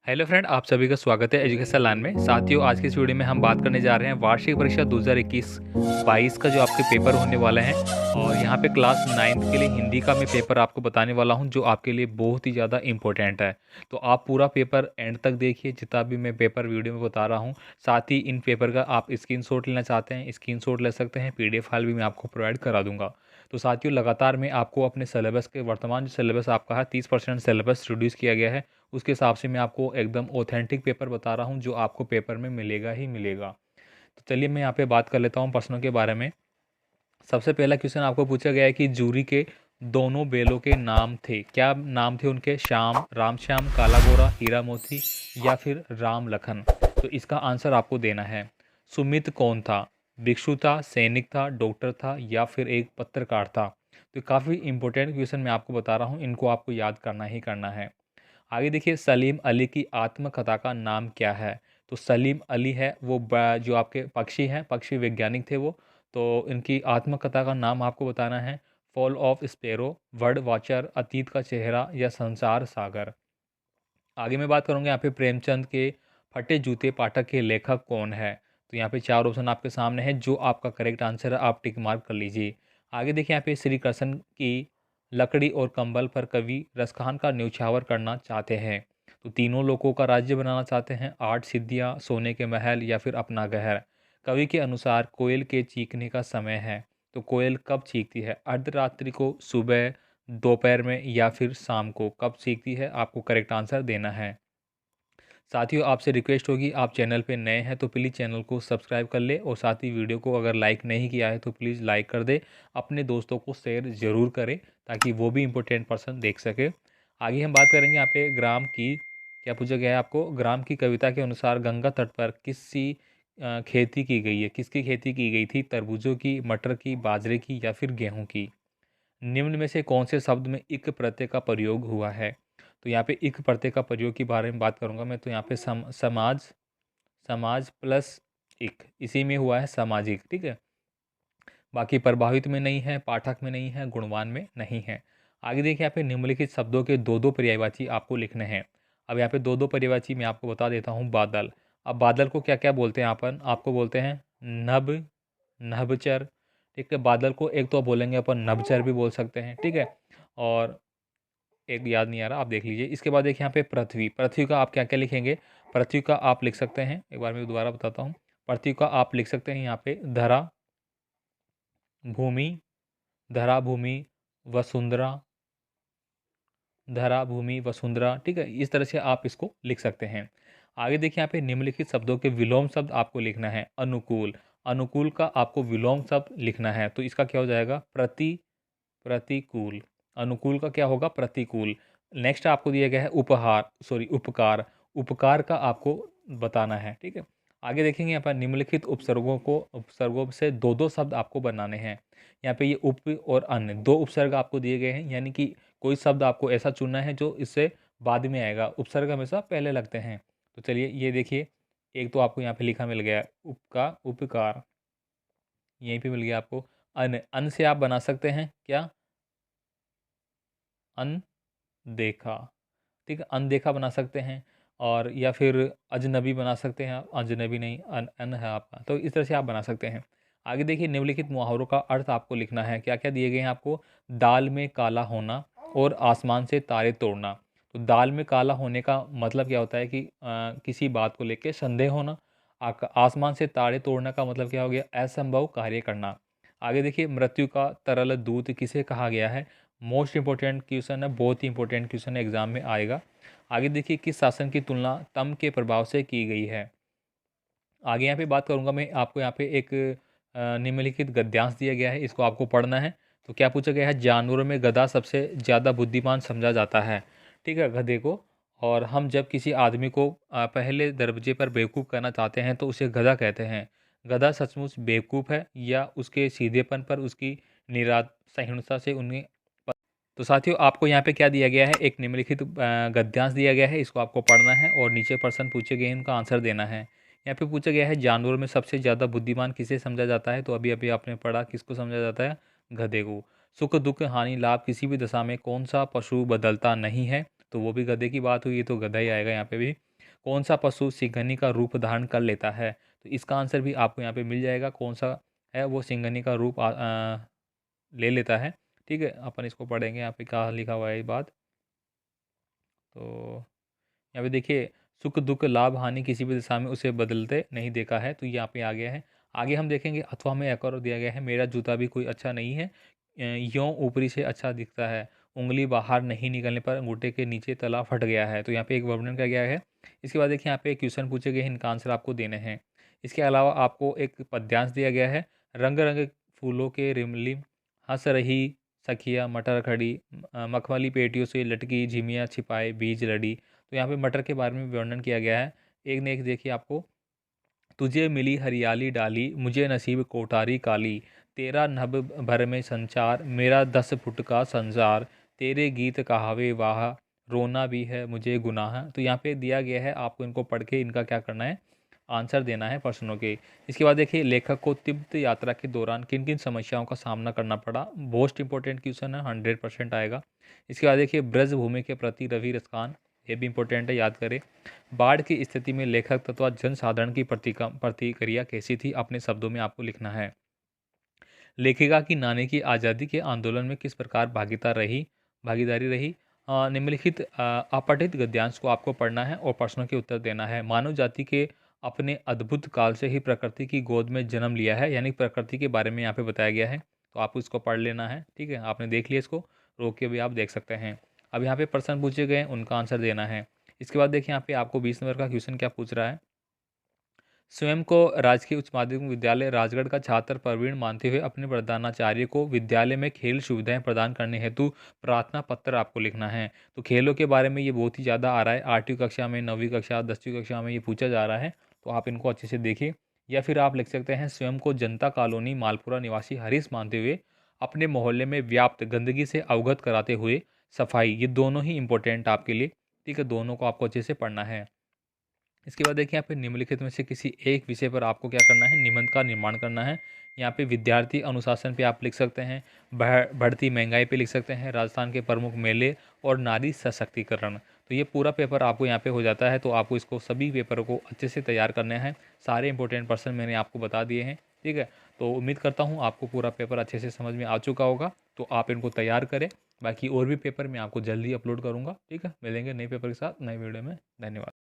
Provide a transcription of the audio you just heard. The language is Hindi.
हेलो फ्रेंड, आप सभी का स्वागत है एजुकेशन लाइन में। साथियों, आज की इस वीडियो में हम बात करने जा रहे हैं वार्षिक परीक्षा 2021-22 का जो आपके पेपर होने वाले हैं। और यहाँ पे क्लास 9th के लिए हिंदी का मैं पेपर आपको बताने वाला हूँ, जो आपके लिए बहुत ही ज़्यादा इंपॉर्टेंट है। तो आप पूरा पेपर एंड तक देखिए, जितना भी मैं पेपर वीडियो में बता रहा हूँ। साथ ही इन पेपर का आप स्क्रीनशॉट लेना चाहते हैं, स्क्रीनशॉट ले सकते हैं। PDF फाइल भी मैं आपको प्रोवाइड करा दूंगा। तो साथियों, लगातार मैं आपको अपने सिलेबस के वर्तमान जो सिलेबस आपका है 30% सिलेबस रिड्यूस किया गया है, उसके हिसाब से मैं आपको एकदम ऑथेंटिक पेपर बता रहा हूँ, जो आपको पेपर में मिलेगा ही मिलेगा। तो चलिए मैं यहाँ पे बात कर लेता हूँ प्रश्नों के बारे में। सबसे पहला क्वेश्चन आपको पूछा गया है कि जूरी के दोनों बेलों के नाम थे, क्या नाम थे उनके? श्याम, राम श्याम, काला गोरा, हीरा मोती या फिर राम लखन। तो इसका आंसर आपको देना है। सुमित कौन था? भिक्षु था, सैनिक था, डॉक्टर था या फिर एक पत्रकार था। तो काफ़ी इंपॉर्टेंट क्वेश्चन मैं आपको बता रहा हूँ, इनको आपको याद करना ही करना है। आगे देखिए, सलीम अली की आत्मकथा का नाम क्या है? तो सलीम अली है वो जो आपके पक्षी हैं, पक्षी वैज्ञानिक थे वो। तो इनकी आत्मकथा का नाम आपको बताना है। Fall of sparrow, word watcher, अतीत का चेहरा या संसार सागर। आगे मैं बात करूँगा यहाँ पे प्रेमचंद के फटे जूते पाठक के लेखक कौन है। तो यहाँ पे 4 ऑप्शन आपके सामने हैं, जो आपका करेक्ट आंसर है आप टिक मार्क कर लीजिए। आगे देखिए, यहाँ पे श्री कृष्ण की लकड़ी और कंबल पर कवि रसखान का न्यौछावर करना चाहते हैं। तो तीनों लोगों का राज्य बनाना चाहते हैं। 8 सिद्धियाँ, सोने के महल या फिर अपना गहर। कवि के अनुसार कोयल के चीखने का समय है। तो कोयल कब चीखती है? अर्धरात्रि को, सुबह, दोपहर में या फिर शाम को? कब सीखती है? आपको करेक्ट आंसर देना है। साथियों, आपसे रिक्वेस्ट होगी, आप चैनल पे नए हैं तो प्लीज़ चैनल को सब्सक्राइब कर ले, और साथ ही वीडियो को अगर लाइक नहीं किया है तो प्लीज़ लाइक कर दे। अपने दोस्तों को शेयर ज़रूर करें, ताकि वो भी इम्पोर्टेंट पर्सन देख सके। आगे हम बात करेंगे यहाँ पे ग्राम की। क्या पूछा गया है आपको? ग्राम की कविता के अनुसार गंगा तट पर किसी खेती की गई है? किसकी खेती की गई थी? तरबूजों की, मटर की, बाजरे की या फिर गेहूँ की? निम्न में से कौन से शब्द में इक प्रत्यय का प्रयोग हुआ है? तो यहाँ पे इक प्रत्यय का प्रयोग के बारे में बात करूंगा मैं। तो यहाँ पे समाज, समाज प्लस इक, इसी में हुआ है सामाजिक। ठीक है, बाकी प्रभावित में नहीं है, पाठक में नहीं है, गुणवान में नहीं है। आगे देखिए, यहाँ पे निम्नलिखित शब्दों के दो दो पर्यायवाची आपको लिखने हैं। अब यहाँ पे दो दो पर्यायवाची मैं आपको बता देता हूँ। बादल, अब बादल को क्या क्या बोलते हैं अपन? आपको बोलते हैं नभ, नभचर। ठीक है, बादल को एक तो बोलेंगे अपन नभचर भी बोल सकते हैं। ठीक है, और एक याद नहीं आ रहा, आप देख लीजिए। इसके बाद देखिए यहाँ पे पृथ्वी, पृथ्वी का आप क्या क्या लिखेंगे? पृथ्वी का आप लिख सकते हैं, एक बार मैं दोबारा बताता हूँ। पृथ्वी का आप लिख सकते हैं यहाँ पे धरा, भूमि, धरा, भूमि, वसुंधरा, धरा, भूमि, वसुंधरा। ठीक है, इस तरह से आप इसको लिख सकते हैं। आगे देखिए, यहाँ पे निम्नलिखित शब्दों के विलोम शब्द आपको लिखना है। अनुकूल, अनुकूल का आपको विलोम शब्द लिखना है। तो इसका क्या हो जाएगा? प्रतिकूल। अनुकूल का क्या होगा? प्रतिकूल। नेक्स्ट आपको दिया गया है उपहार, सॉरी उपकार, उपकार का आपको बताना है। ठीक है, आगे देखेंगे यहाँ पर निम्नलिखित उपसर्गों से दो दो शब्द आपको बनाने हैं। यहाँ पे ये उप और अन्य दो उपसर्ग आपको दिए गए हैं, यानी कि कोई शब्द आपको ऐसा चुनना है जो इससे बाद में आएगा। उपसर्ग हमेशा पहले लगते हैं। तो चलिए ये देखिए, एक तो आपको यहाँ पे लिखा मिल गया उपकार, यहीं पे मिल गया आपको। अन, अन से आप बना सकते हैं क्या? अनदेखा। ठीक है, अनदेखा बना सकते हैं। और या फिर अजनबी बना सकते हैं। अजनबी नहीं, अन अन है आपका, तो इस तरह से आप बना सकते हैं। आगे देखिए, निम्नलिखित मुहावरों का अर्थ आपको लिखना है। क्या क्या दिए गए हैं आपको? दाल में काला होना और आसमान से तारे तोड़ना। तो दाल में काला होने का मतलब क्या होता है कि किसी बात को लेकर संदेह होना। आसमान से तारे तोड़ने का मतलब क्या हो गया? असंभव कार्य करना। आगे देखिए, मृत्यु का तरल दूत किसे कहा गया है? मोस्ट इंपॉर्टेंट क्वेश्चन है, बहुत ही इंपॉर्टेंट क्वेश्चन एग्जाम में आएगा। आगे देखिए, किस शासन की तुलना तम के प्रभाव से की गई है? आगे यहाँ पे बात करूँगा मैं आपको। यहाँ पे एक निम्नलिखित गद्यांश दिया गया है, इसको आपको पढ़ना है। तो क्या पूछा गया है? जानवरों में गधा सबसे ज़्यादा बुद्धिमान समझा जाता है। ठीक है, गधे को। और हम जब किसी आदमी को पहले दरवाजे पर बेवकूफ़ करना चाहते हैं तो उसे गधा कहते हैं। गधा सचमुच बेवकूफ़ है या उसके सीधेपन पर उसकी सहिष्णुता से उन्हें। तो साथियों, आपको यहाँ पे क्या दिया गया है? एक निम्नलिखित गद्यांश दिया गया है, इसको आपको पढ़ना है और नीचे प्रश्न पूछे गए हैं, इनका आंसर देना है। यहाँ पे पूछा गया है, जानवरों में सबसे ज़्यादा बुद्धिमान किसे समझा जाता है? तो अभी अभी आपने पढ़ा, किसको समझा जाता है? गधे को। सुख दुख हानि लाभ किसी भी दशा में कौन सा पशु बदलता नहीं है? तो वो भी गधे की बात हुई है, तो गधा ही आएगा यहाँ पे भी। कौन सा पशु सिंघनी का रूप धारण कर लेता है? तो इसका आंसर भी आपको यहाँ पे मिल जाएगा, कौन सा है वो सिंघनी का रूप ले लेता है। ठीक है, अपन इसको पढ़ेंगे यहाँ पे क्या लिखा हुआ है ये बात। तो यहाँ पे देखिए, सुख दुख लाभ हानि किसी भी दिशा में उसे बदलते नहीं देखा है, तो यहाँ पे आ गया है। आगे हम देखेंगे, अथवा में एक और दिया गया है, मेरा जूता भी कोई अच्छा नहीं है, यों ऊपरी से अच्छा दिखता है, उंगली बाहर नहीं निकलने पर अंगूठे के नीचे तला फट गया है। तो यहाँ पे एक वर्णन किया गया है। इसके बाद देखिए यहाँ पे क्वेश्चन पूछे गए हैं, इनका आंसर आपको देने हैं। इसके अलावा आपको एक पद्यांश दिया गया है, रंग रंग फूलों के रिमलिम हंस रही सखिया मटर खड़ी, मखमली पेटियों से लटकी झिमिया छिपाए बीज लड़ी। तो यहाँ पे मटर के बारे में वर्णन किया गया है। एक ने एक देखिए आपको, तुझे मिली हरियाली डाली मुझे नसीब कोठारी काली, तेरा नभ भर में संचार मेरा 10 फुट का संसार, तेरे गीत कहावे वाह रोना भी है मुझे गुनाह। तो यहाँ पे दिया गया है, आपको इनको पढ़ के इनका क्या करना है, आंसर देना है प्रश्नों के। इसके बाद देखिए, लेखक को तिब्बत यात्रा के दौरान किन किन समस्याओं का सामना करना पड़ा। मोस्ट इंपॉर्टेंट क्वेश्चन है, 100% आएगा। इसके बाद देखिए, ब्रज भूमि के प्रति रवि रसखान, ये भी इंपॉर्टेंट है, याद करें। बाढ़ की स्थिति में लेखक तथा जनसाधारण की प्रतिक्रिया कैसी थी, अपने शब्दों में आपको लिखना है। लेखिका की नानी की आज़ादी के आंदोलन में किस प्रकार भागीदारी रही। निम्नलिखित अपठित गद्यांश को आपको पढ़ना है और प्रश्नों के उत्तर देना है। मानव जाति के अपने अद्भुत काल से ही प्रकृति की गोद में जन्म लिया है, यानी प्रकृति के बारे में यहाँ पे बताया गया है, तो आपको इसको पढ़ लेना है। ठीक है, आपने देख लिया, इसको रोक के भी आप देख सकते हैं। अब यहाँ पे प्रश्न पूछे गए हैं, उनका आंसर देना है। इसके बाद देखिए, यहाँ पे आपको 20 नंबर का क्वेश्चन क्या पूछ रहा है। स्वयं को राजकीय उच्च माध्यमिक विद्यालय राजगढ़ का छात्र प्रवीण मानते हुए अपने प्रधानाचार्य को विद्यालय में खेल सुविधाएं प्रदान करने हेतु प्रार्थना पत्र आपको लिखना है। तो खेलों के बारे में ये बहुत ही ज़्यादा आ रहा है, 8वीं कक्षा में, 9वीं कक्षा, 10वीं कक्षा में ये पूछा जा रहा है, तो आप इनको अच्छे से देखिए। या फिर आप लिख सकते हैं, स्वयं को जनता कॉलोनी मालपुरा निवासी हरीश मानते हुए अपने मोहल्ले में व्याप्त गंदगी से अवगत कराते हुए सफाई। ये दोनों ही इंपॉर्टेंट आपके लिए। ठीक है, दोनों को आपको अच्छे से पढ़ना है। इसके बाद देखिए, यहाँ पे निम्नलिखित में से किसी एक विषय पर आपको क्या करना है, निबंध का निर्माण करना है। यहाँ पे विद्यार्थी अनुशासन पे आप लिख सकते हैं, बढ़ती महंगाई पे लिख सकते हैं, राजस्थान के प्रमुख मेले और नारी सशक्तिकरण। तो ये पूरा पेपर आपको यहाँ पे हो जाता है। तो आपको इसको सभी पेपरों को अच्छे से तैयार करना है। सारे इंपॉर्टेंट पर्सन मैंने आपको बता दिए हैं। ठीक है, तो उम्मीद करता हूँ आपको पूरा पेपर अच्छे से समझ में आ चुका होगा। तो आप इनको तैयार करें। बाकी और भी पेपर मैं आपको जल्दी अपलोड करूँगा। ठीक है, मिलेंगे नए पेपर के साथ नए वीडियो में। धन्यवाद।